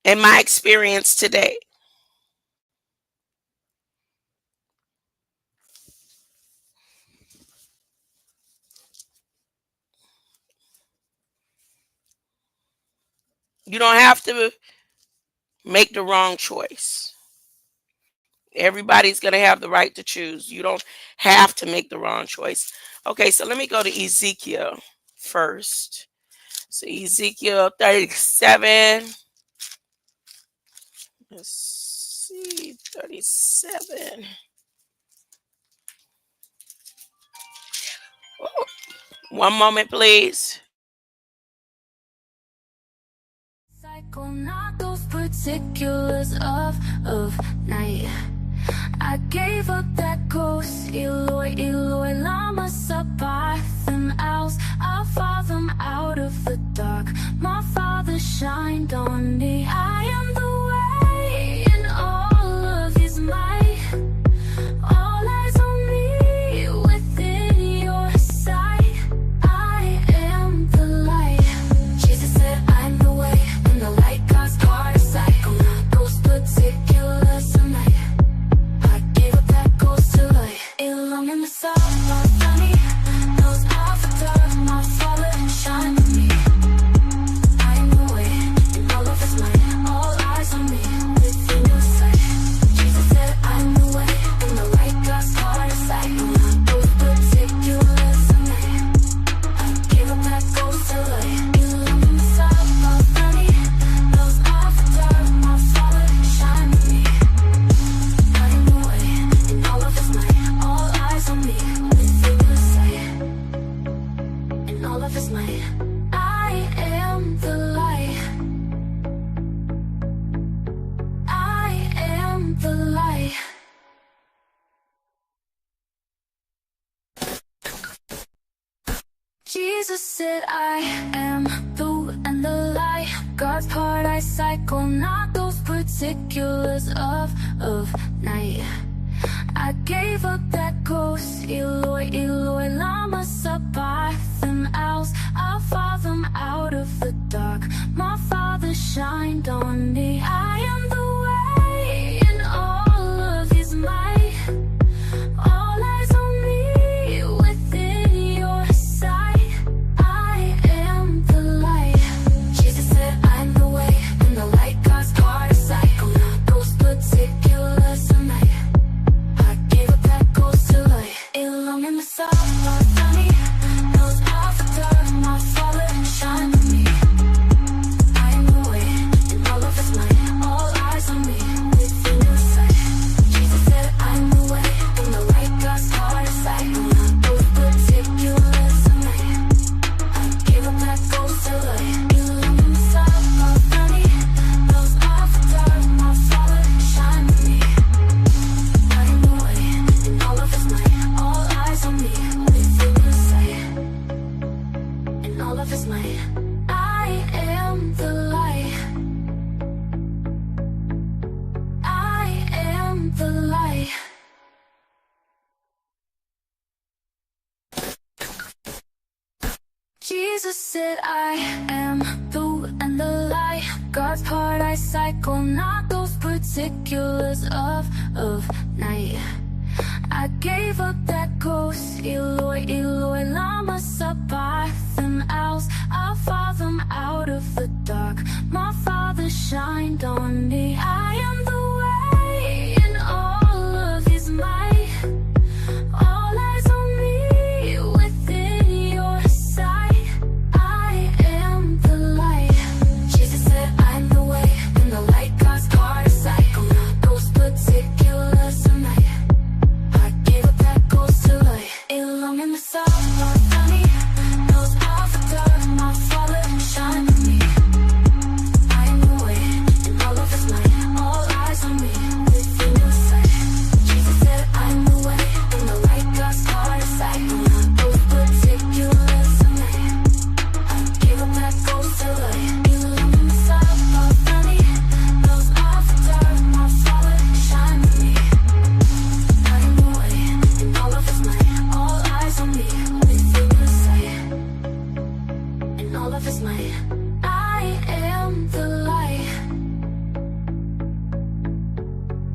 and my experience today. You don't have to make the wrong choice. Everybody's going to have the right to choose. You don't have to make the wrong choice. Okay, so let me go to Ezekiel first. So Ezekiel 37. Let's see, 37. Oh, one moment, please. Cycle, not those particulars of night. I gave up that ghost, Eloi, Eloi, lama sabachtham else. I fought them out of the dark. My father shined on me. I am the way in all of his might. All eyes on me within your sight. I am the light. Jesus said I'm the way and the light. God's part of cycle, not those particulars of night. Along in the sun, my funny, those avatar, my father shine on me. I am the way, in all of his might, all eyes on me, within your sight. Jesus said I'm the way, and the light God's heart of sight. Those particulars of night, I give up that ghost to light. Along in the sun, my funny, those avatar, my father shine on me. I am the way, in all of his might. On me, within your sight, in all of his might. I am the light. I am the light. Jesus said I am the and the light. God's part I cycle, not those particulars of night. I gave up that ghost. Eloi, Eloi, lama sabachthani. I'll follow them out of the dark. My Father shined on me. I am the way in all of His might. All eyes on me within your sight. I am the light. Jesus said I'm the way and the light. God's part of cycle, not those particulars tonight. I gave up that ghost to light. Along in the summer, sunny. Those off the dark, my Father shine on me. I am the way and all of His might. All eyes on me within your sight. Jesus said I'm the way and the light. God's part of cycle, not those particulars tonight. I gave up that ghost to light. Along in the summer, sunny. Those off the dark, my Father shine on me. I am the way and all of His might. All eyes on me within your sight. And all of His might. I am the light. I am the light. Jesus said I am the and the light. God's part I cycle, not those particulars of night. I gave up that ghost. Eloi, Eloi, lama sabachthani. I'll follow them out of the dark. My Father shined on me. I am the way in all of His might. All eyes on me within your sight. I am the light. Jesus said I'm the way and the light. God's part of cycle, not those particulars tonight. I gave up that ghost to light. Along in the summer, sunny. Those off the dark, my Father shine on me. I am the way and all of His might. All eyes on me within your sight. Jesus said I'm the way and the light. God's part of cycle, not those particulars tonight. I gave up that ghost to light. Along in the summer, sunny. Those off the dark, my Father shine on me. I am the way and all of His might. All eyes on me within your sight. And all of His might. I am the light.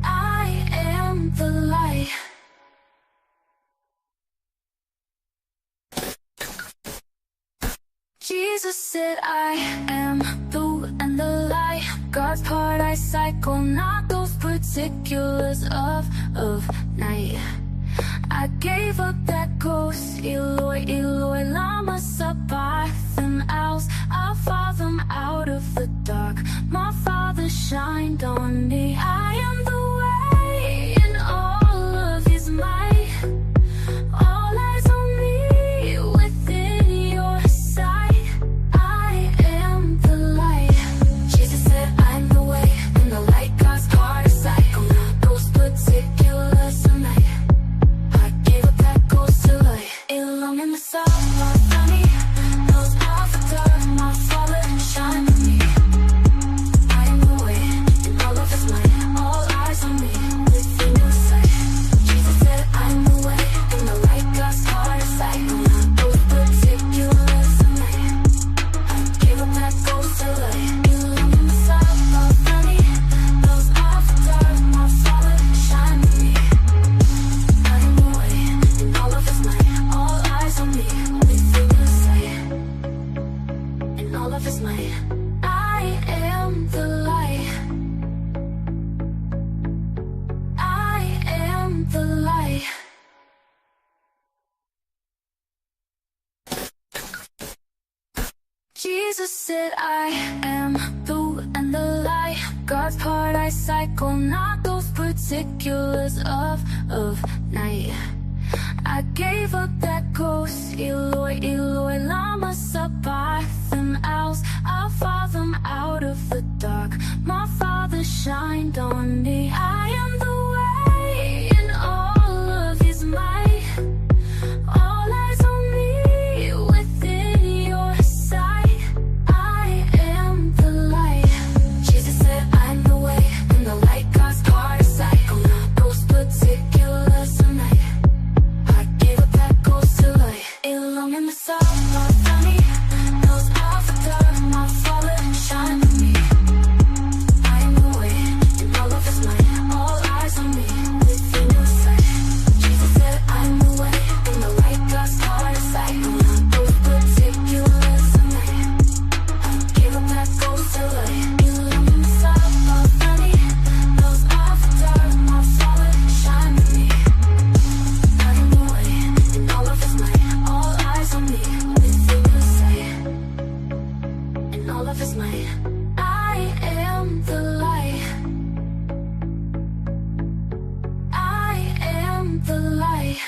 I am the light. Jesus said I am the and the light. God's part I cycle, not those particulars of night. I gave up that ghost. Eloi, Eloi, lama sabachthani. I'll follow them out of the dark. My Father shined on me. I am the way in all of His might. All eyes on me within your sight. I am the light. Jesus said I'm the way and the light. God's part of cycle, not those particulars tonight. I gave up that ghost to light. Along in the summer, sunny. Those off the dark, my Father shine on me. I am the way and all of His might. All eyes on me within your sight. Jesus said I'm the way and the light. God's part of cycle, not those particulars tonight. I gave up that ghost to light. Along in the summer, sunny. Those off the dark, my Father shine on me. I am the way and all of His might. All eyes on me within your sight. And all of His might. I am the light. I am the light. Jesus said I am the and the light. God's part I cycle, not those particulars of night. I gave up that ghost. Eloi, Eloi, lama sabachthani. I'll follow them out of the dark. My Father shined on me. I am the way in all of His might. All eyes on me within your sight. I am the light. Jesus said I'm the way and the light. God's part of cycle, not those particulars light. I am the light. I am the light.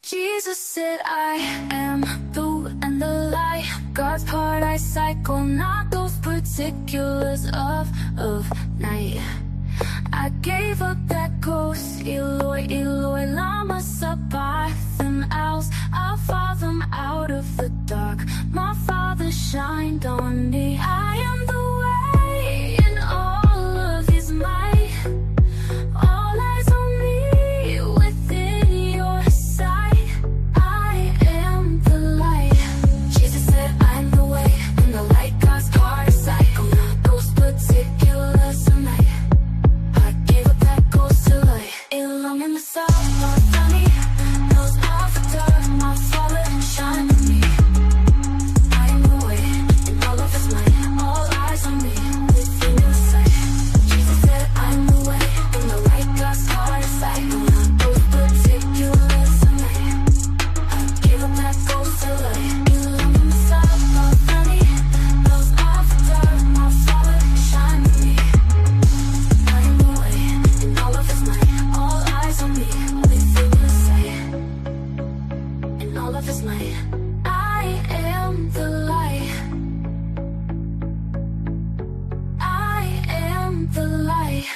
Jesus said I am the and the light. God's paradise cycle, not those particulars of night. I gave up that ghost, Eloi, Eloi, lama sabachthani owls. I'll follow them out of the dark. My Father shined on me. I am the way in all of His might. All eyes on me within your sight. I am the light. Jesus said I'm the way and the light. God's heart is cycle, not those particulars of night. I gave up that ghost to light. Along in the south, my funny knows off the dark. My Father shine on me. I am the way in all of His might. All eyes on me within your sight. Jesus said I'm the way and the light. God's heart is cycle, not those particulars of night. I gave up that ghost to light. Along in the south, my funny knows off the dark. My Father shine on me. I am the way in all of His might. All eyes on me within your sight. In all of His might. I am the light. I am the light.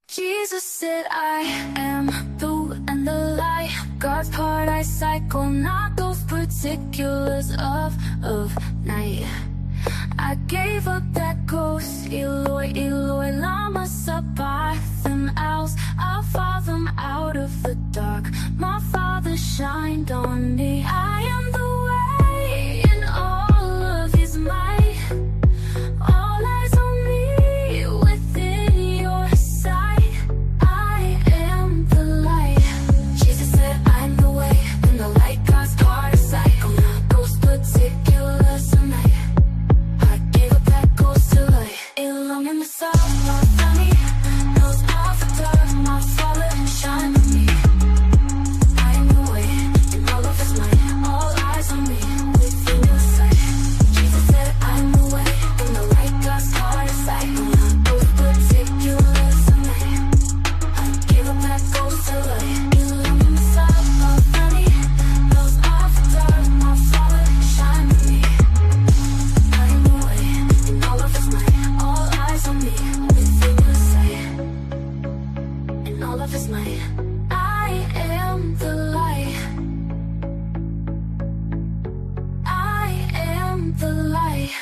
Jesus said I am the and the light. God's paradise cycle, not those particulars of night. I gave up that ghost, Eloi, Eloi, lama sabachthani owls. I'll follow them out of the dark. My Father shined on me. I am the way in all of His might. All eyes on me within your sight. I am the light. Jesus said I'm the way and the light. God's heart is cycle, not those particulars of night. I gave up that ghost to light. Along in the south, my funny knows off the dark. My Father shine on me. I am the way in all of His might. All eyes on me within your sight. Jesus said I'm the way and the light. God's heart is cycle, not those particulars of night. I gave up that ghost to light. Along in the south, my funny knows off the dark. My Father shine on me. I am the way in all of His might. All eyes on me within your sight. In all of His might. I am the light. I am the light.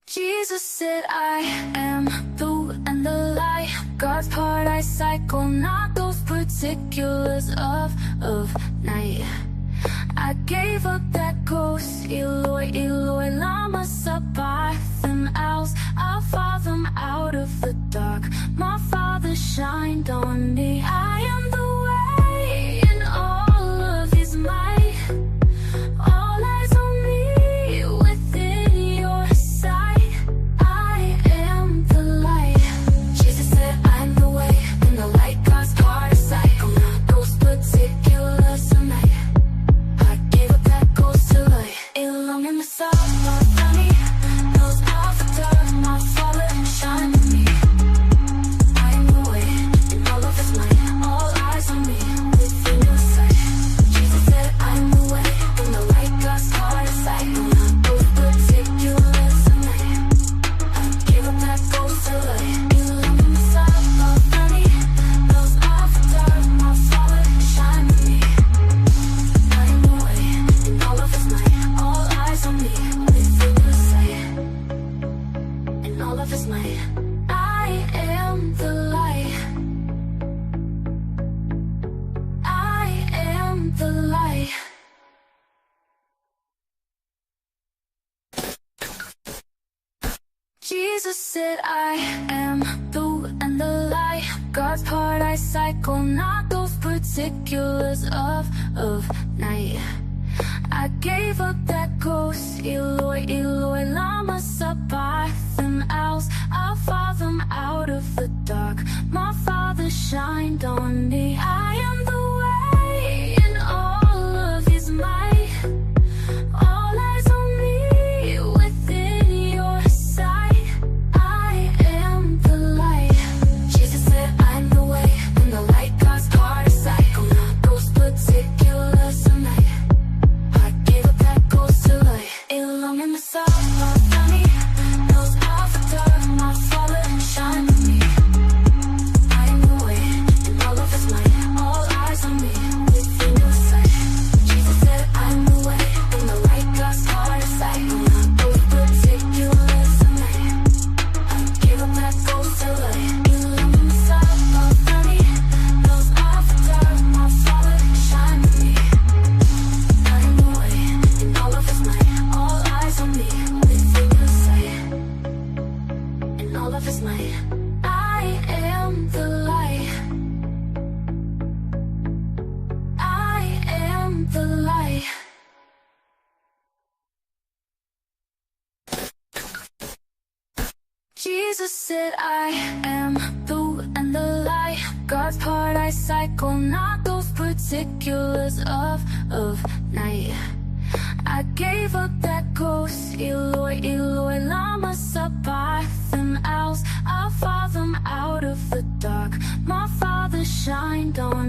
Jesus said I am the and the light. God's paradise cycle, not those particulars of night. I gave up that ghost, Eloi, Eloi, lama sabachthani owls. I'll follow them out of the dark. My Father shined on me. I am the way in all of His might. All eyes on me within your sight. I am the light. Jesus said I'm the way and the light. God's heart is cycle, not those particulars of night. I gave up that ghost to light. Along in the south, my funny knows off the dark. My Father shine on me. I am the way in all of His might. All eyes on me within your sight. Jesus said I'm the way and the light. God's heart is cycle, not those particulars of night. I gave up that ghost to light. Along in the south, my funny knows off the dark. My Father shine on me. I am the way in all of His might. All eyes on me within your sight. In all of His might. I am the light. I am the light. Jesus said I am the and the light. God's paradise cycle, not those particulars of night. I gave up that ghost. Eloi, Eloi, lama sabachthani else. I'll follow them out of the dark. My Father shined on me. I am the way in all of His might. All eyes on me within your sight. I am the light. Jesus said I'm the way and the light. God's part of cycle, not those particulars of night. I gave up that ghost to light. Along in the sun, my funny knows avatar, my Father shine on me. I am the way and all of His might. All eyes on me within your sight. Jesus said I'm the way and the light. God's part of cycle, not those particulars of night. I gave up that ghost to light. Along in the sun, my funny knows avatar, my Father shine on me. I am the way and all of His might. All eyes on me within your sight. And all of His might. I am the light. I am the light. Jesus said I am the and the light. God's part I cycle, not those particulars of night. I gave up that ghost. Eloi, Eloi, lama sabachthani else. I'll follow them out of the dark. My Father shined on